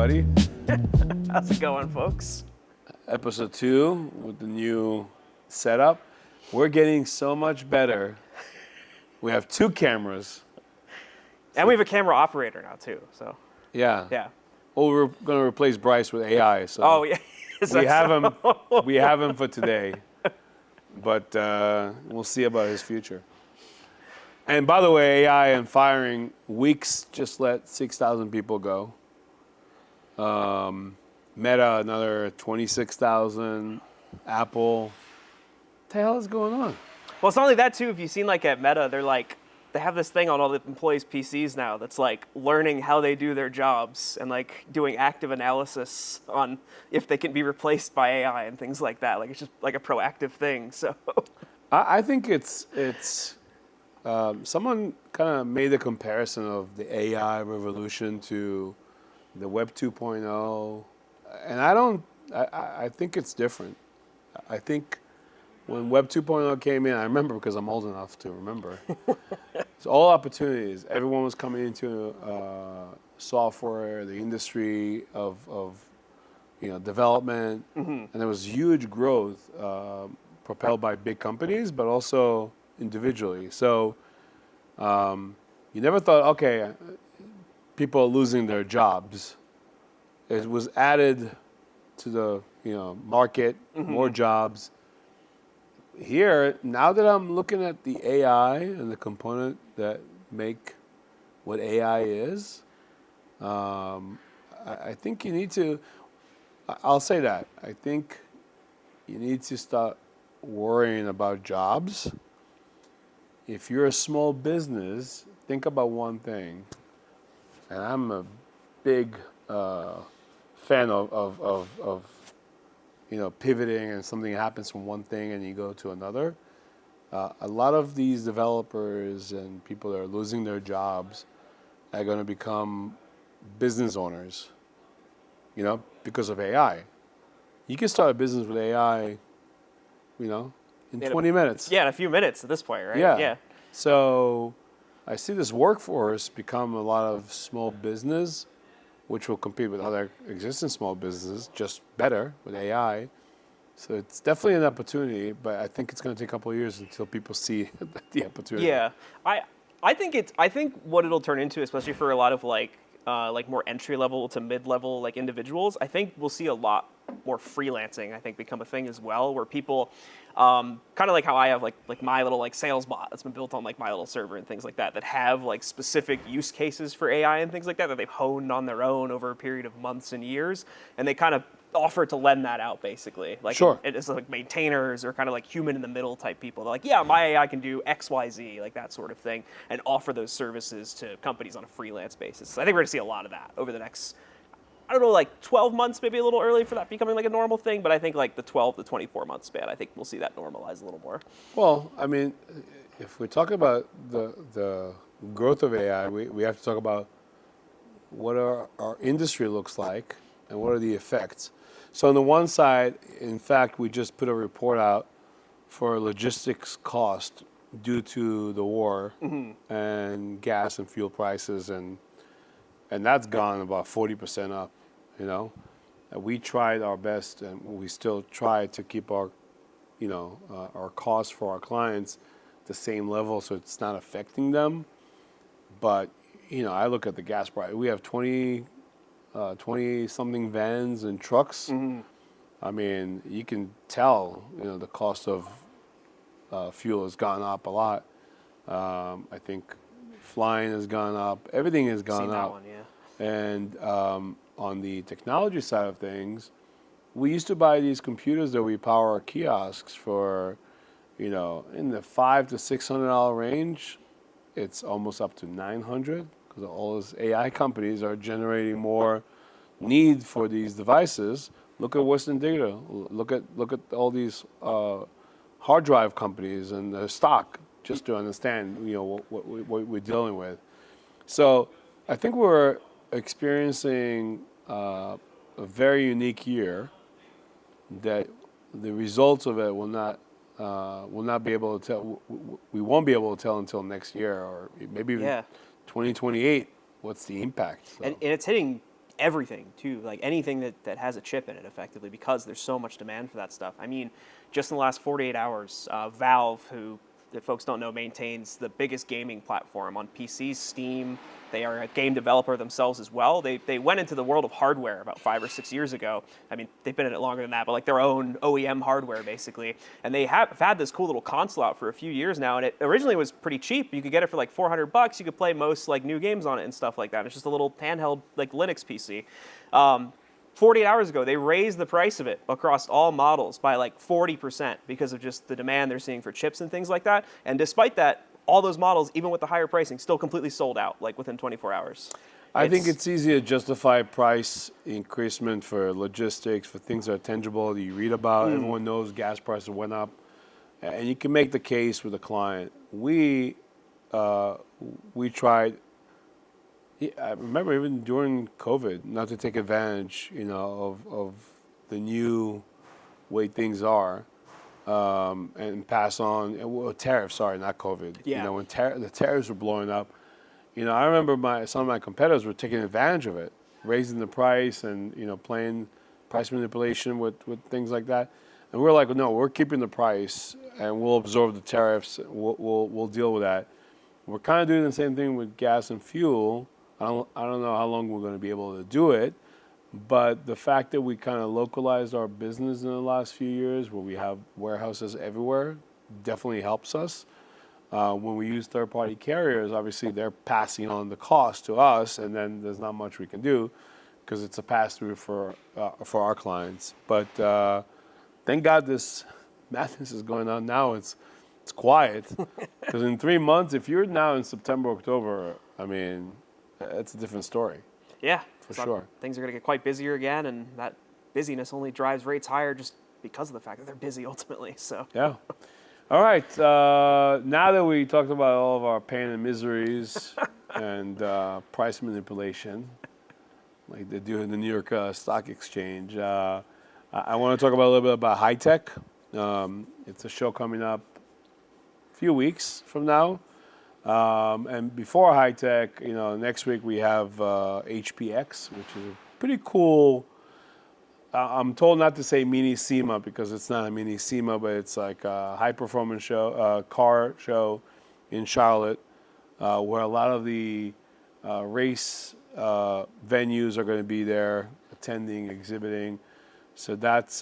everybody. How's it going, folks? Episode 2 with the new setup. We're getting so much better. We have 2 cameras. And we have a camera operator now, too. So Yeah. yeah. Well, we're going to replace Bryce with AI. So Oh, yeah. we have him. We have him for today. But we'll see about his future. And by the way, AI and firing, Weeks just let 6,000 people go. Meta, another 26,000. Apple. What the hell is going on? Well, it's not only that, too. If you've seen, like, at Meta, they have this thing on all the employees' PCs now that's, like, learning how they do their jobs and, like, doing active analysis on if they can be replaced by AI and things like that. Like, it's just, like, a proactive thing, so. I think it's someone kind of made the comparison of the AI revolution to the Web 2.0, and I think it's different. I think when Web 2.0 came in, I remember because I'm old enough to remember, it's all opportunities. Everyone was coming into software, the industry of development, and there was huge growth propelled by big companies, but also individually. So you never thought, okay, people are losing their jobs. It was added to the market, more jobs. Here, now that I'm looking at the AI and the component that make what AI is, I think you need to, I'll say that, I think you need to start worrying about jobs. If you're a small business, think about one thing, and I'm a big fan of pivoting, and something happens from one thing and you go to another. A lot of these developers and people that are losing their jobs are going to become business owners, because of AI. You can start a business with AI, in 20 minutes. Yeah, in a few minutes at this point, right? Yeah. So I see this workforce become a lot of small business, which will compete with other existing small businesses, just better with AI. So it's definitely an opportunity, but I think it's going to take a couple of years until people see the opportunity. Yeah, I think what it'll turn into, especially for a lot of like more entry level to mid level like individuals, I think we'll see a lot more freelancing. I think become a thing as well, where people, kind of like how I have like my little like sales bot that's been built on like my little server and things like that have like specific use cases for AI and things like that they've honed on their own over a period of months and years, and they kind of offer to lend that out basically. Like sure. It's like maintainers or kind of like human in the middle type people. They're like, yeah, my AI can do X, Y, Z, like that sort of thing, and offer those services to companies on a freelance basis. So I think we're gonna see a lot of that over the next, I don't know, like 12 months, maybe a little early for that becoming like a normal thing, but I think like the 12 to 24 month span, I think we'll see that normalize a little more. Well, I mean, if we talk about the growth of AI, we have to talk about what our industry looks like and what are the effects. So on the one side, in fact, we just put a report out for logistics cost due to the war and gas and fuel prices, and that's gone about 40% up, And we tried our best, and we still try to keep our costs for our clients the same level so it's not affecting them. But, I look at the gas price. We have 20-something vans and trucks. I mean, you can tell, the cost of fuel has gone up a lot. I think flying has gone up. Everything has gone up. That one, yeah. And on the technology side of things, we used to buy these computers that we power our kiosks for, in the $500 to $600 range. It's almost up to $900 because all those AI companies are generating more need for these devices. Look at Western Digital. Look at all these hard drive companies and their stock, just to understand what we're dealing with. So I think we're experiencing a very unique year that the results of it will not be able to tell. We won't be able to tell until next year, or maybe even 2028. What's the impact? So. And it's hitting everything too, like anything that has a chip in it effectively, because there's so much demand for that stuff. I mean, just in the last 48 hours, Valve, who, if folks don't know, maintains the biggest gaming platform on PCs, Steam. They are a game developer themselves as well. They went into the world of hardware about 5 or 6 years ago. I mean, they've been in it longer than that, but like their own OEM hardware basically. And they have had this cool little console out for a few years now, and it originally was pretty cheap. You could get it for like $400. You could play most like new games on it and stuff like that. It's just a little handheld like Linux PC. 48 hours ago, they raised the price of it across all models by like 40% because of just the demand they're seeing for chips and things like that. And despite that, all those models, even with the higher pricing, still completely sold out, like within 24 hours. I think it's easy to justify price increasement for logistics, for things that are tangible that you read about. Everyone knows gas prices went up, and you can make the case with a client. We tried. I remember even during COVID, not to take advantage, of the new way things are. And pass on tariffs. Sorry, not COVID. Yeah. When the tariffs were blowing up, I remember some of my competitors were taking advantage of it, raising the price and playing price manipulation with things like that. And we're like, no, we're keeping the price and we'll absorb the tariffs. We'll deal with that. We're kind of doing the same thing with gas and fuel. I don't know how long we're going to be able to do it. But the fact that we kind of localized our business in the last few years, where we have warehouses everywhere, definitely helps us. When we use third-party carriers, obviously they're passing on the cost to us, and then there's not much we can do because it's a pass-through for our clients. But thank God this madness is going on now. It's quiet because in 3 months, if you're now in September, October, I mean, it's a different story. Yeah, for sure. Things are going to get quite busier again, and that busyness only drives rates higher just because of the fact that they're busy ultimately. So yeah. All right. Now that we talked about all of our pain and miseries and price manipulation, like they do in the New York Stock Exchange, I want to talk about a little bit about high tech. It's a show coming up a few weeks from now. And before high tech, next week we have HPX, which is a pretty cool. I'm told not to say mini SEMA because it's not a mini SEMA, but it's like a high performance show, car show in Charlotte, where a lot of the race venues are going to be there, attending, exhibiting. So that's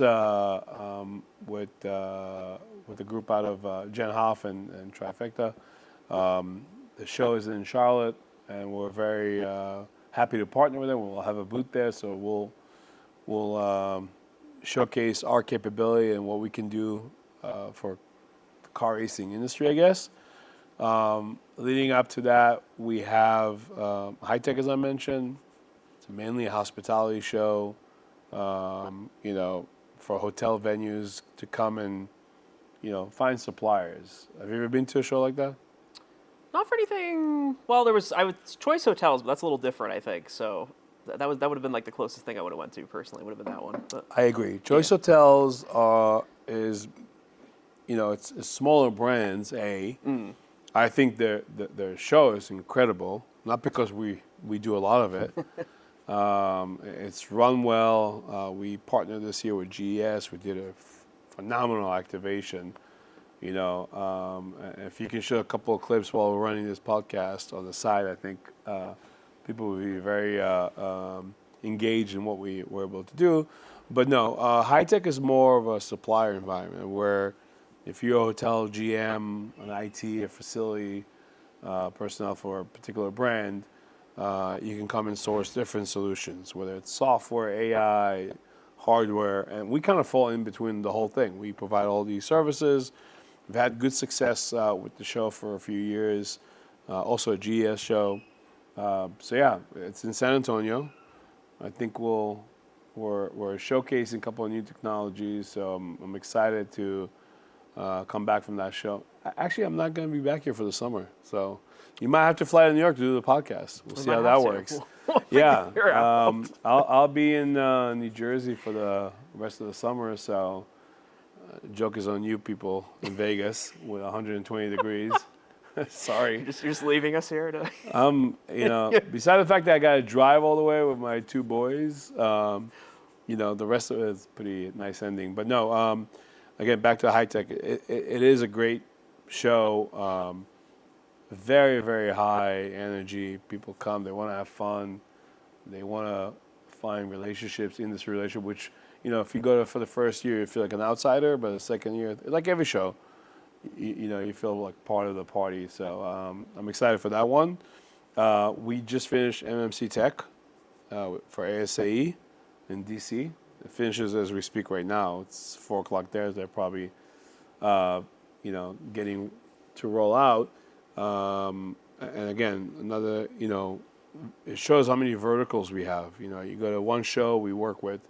with a group out of Jen Hoff and Trifecta. The show is in Charlotte, and we're very happy to partner with them. We'll have a booth there, so we'll showcase our capability and what we can do for the car racing industry, I guess. Leading up to that, we have high tech, as I mentioned. It's mainly a hospitality show, for hotel venues to come and find suppliers. Have you ever been to a show like that? not for anything. Well, there was Choice Hotels, but that's a little different, I think. So that would have been like the closest thing I would have went to personally. Would have been that one. But I agree. Choice Hotels is it's smaller brands. I think their show is incredible. Not because we do a lot of it. It's run well. We partnered this year with GES. We did a phenomenal activation. If you can show a couple of clips while we're running this podcast on the side, I think people will be very engaged in what we were able to do. But no, high tech is more of a supplier environment where if you're a hotel GM, an IT, a facility personnel for a particular brand, you can come and source different solutions, whether it's software, AI, hardware, and we kind of fall in between the whole thing. We provide all these services. We've had good success with the show for a few years, also a GES show. So yeah, it's in San Antonio. I think we're showcasing a couple of new technologies, so I'm excited to come back from that show. Actually, I'm not going to be back here for the summer, so you might have to fly to New York to do the podcast. We'll see how that works. Yeah, I'll be in New Jersey for the rest of the summer, so joke is on you people in Vegas with 120 degrees. Sorry. You're just leaving us here to. Besides the fact that I got to drive all the way with my two boys, the rest of it is pretty nice ending. But no, again, back to high tech. It is a great show. Very, very high energy. People come, they want to have fun. They want to find relationships, industry relationship, which, if you go to for the first year, you feel like an outsider, but the second year, like every show, you feel like part of the party. So I'm excited for that one. We just finished MMC Tech for ASAE in DC. It finishes as we speak right now. It's 4 o'clock there. They're probably, getting to roll out. And again, another, it shows how many verticals we have. You go to one show, we work with,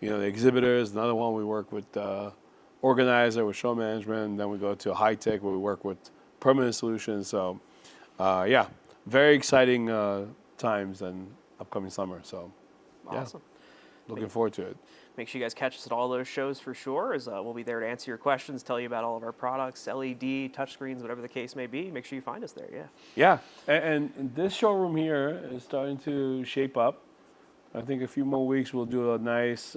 the exhibitors. Another one, we work with organizer, with show management. And then we go to high tech, where we work with permanent solutions. So, very exciting times and upcoming summer. So, Awesome. Looking forward to it. Make sure you guys catch us at all those shows for sure, as we'll be there to answer your questions, tell you about all of our products, LED, touchscreens, whatever the case may be. Make sure you find us there, Yeah, and this showroom here is starting to shape up. I think a few more weeks we'll do a nice,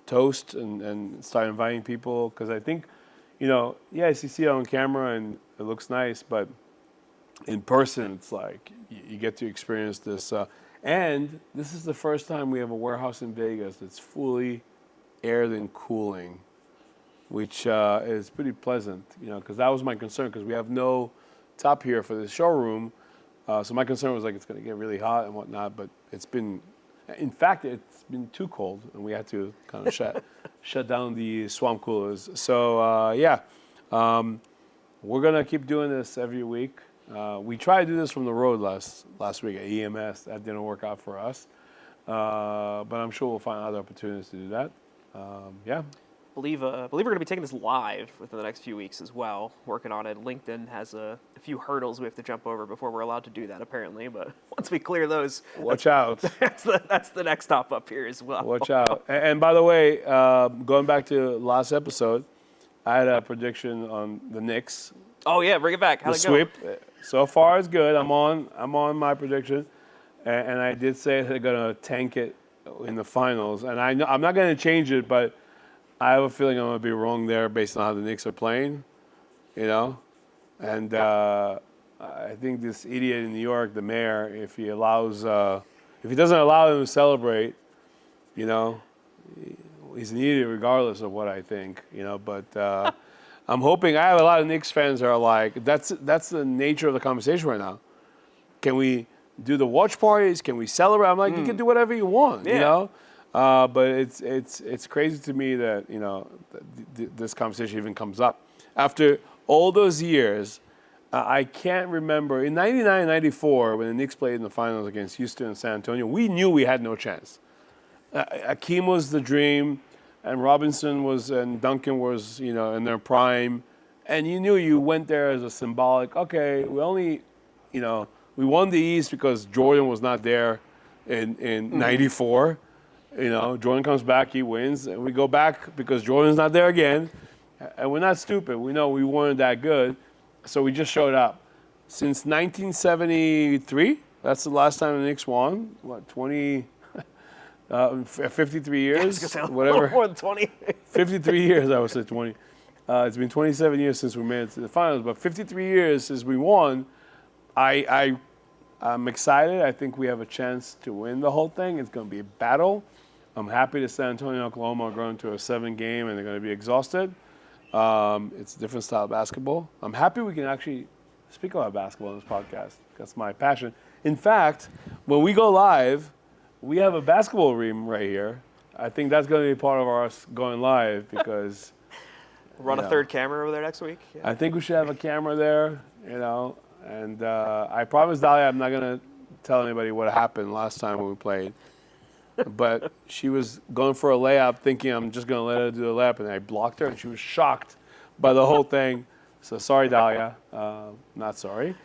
toast and start inviting people. Because I think, yes, you see it on camera and it looks nice, but in person it's like you get to experience this. And this is the first time we have a warehouse in Vegas that's fully aired and cooling, which is pretty pleasant, because that was my concern, because we have no top here for the showroom. So my concern was like it's going to get really hot and whatnot, but it's been too cold, and we had to kind of shut down the swamp coolers. So we're going to keep doing this every week. We tried to do this from the road last week at EMS. That didn't work out for us. But I'm sure we'll find other opportunities to do that. Believe we're going to be taking this live within the next few weeks as well. Working on it. LinkedIn has a few hurdles we have to jump over before we're allowed to do that, apparently. But once we clear those, watch out. That's the next stop up here as well. Watch out. And by the way, going back to last episode, I had a prediction on the Knicks. Oh yeah, bring it back. How'd The it sweep. So far it's good. I'm on my prediction, and I did say they're gonna tank it in the finals. And I'm not gonna change it, but I have a feeling I'm gonna be wrong there based on how the Knicks are playing, And I think this idiot in New York, the mayor, if he doesn't allow them to celebrate, he's an idiot regardless of what I think, But I'm hoping. I have a lot of Knicks fans that are like, that's the nature of the conversation right now. Can we do the watch parties? Can we celebrate? I'm like, you can do whatever you want, But it's crazy to me that this conversation even comes up after all those years. I can't remember in '99, '94 when the Knicks played in the finals against Houston and San Antonio. We knew we had no chance. Akeem was the dream. And Robinson and Duncan was, in their prime. And you knew you went there as a symbolic, okay, we only, we won the East because Jordan was not there in '94. Jordan comes back, he wins. And we go back because Jordan's not there again. And we're not stupid. We know we weren't that good. So we just showed up. Since 1973, that's the last time the Knicks won. 53 years, whatever. More than 20. 53 years, I would say 20. It's been 27 years since we made it to the finals, but 53 years since we won. I'm excited. I think we have a chance to win the whole thing. It's going to be a battle. I'm happy that San Antonio and Oklahoma are going to a 7 game and they're going to be exhausted. It's a different style of basketball. I'm happy we can actually speak about basketball on this podcast. That's my passion. In fact, when we go live, we have a basketball room right here. I think that's going to be part of us going live because Run a third camera over there next week. Yeah. I think we should have a camera there, And I promised Dahlia I'm not going to tell anybody what happened last time when we played. But she was going for a layup, thinking I'm just going to let her do the layup, and I blocked her, and she was shocked by the whole thing. So sorry, Dahlia. Not sorry.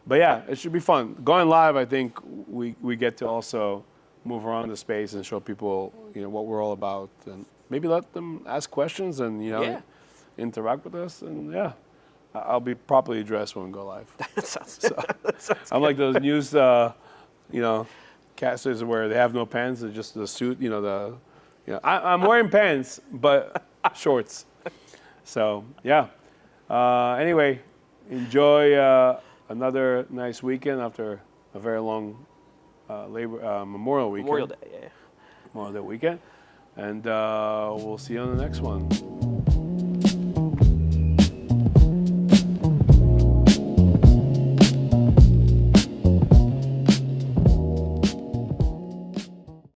But yeah, it should be fun. Going live, I think we get to also move around the space and show people, what we're all about, and maybe let them ask questions and interact with us. And yeah, I'll be properly dressed when we go live. Sounds, So sounds I'm like those news, casters where they have no pants, it's just the suit. I'm wearing pants, but shorts. So yeah. Anyway, enjoy another nice weekend after a very long Memorial weekend. Memorial Day, yeah. Memorial Day weekend, and we'll see you on the next one.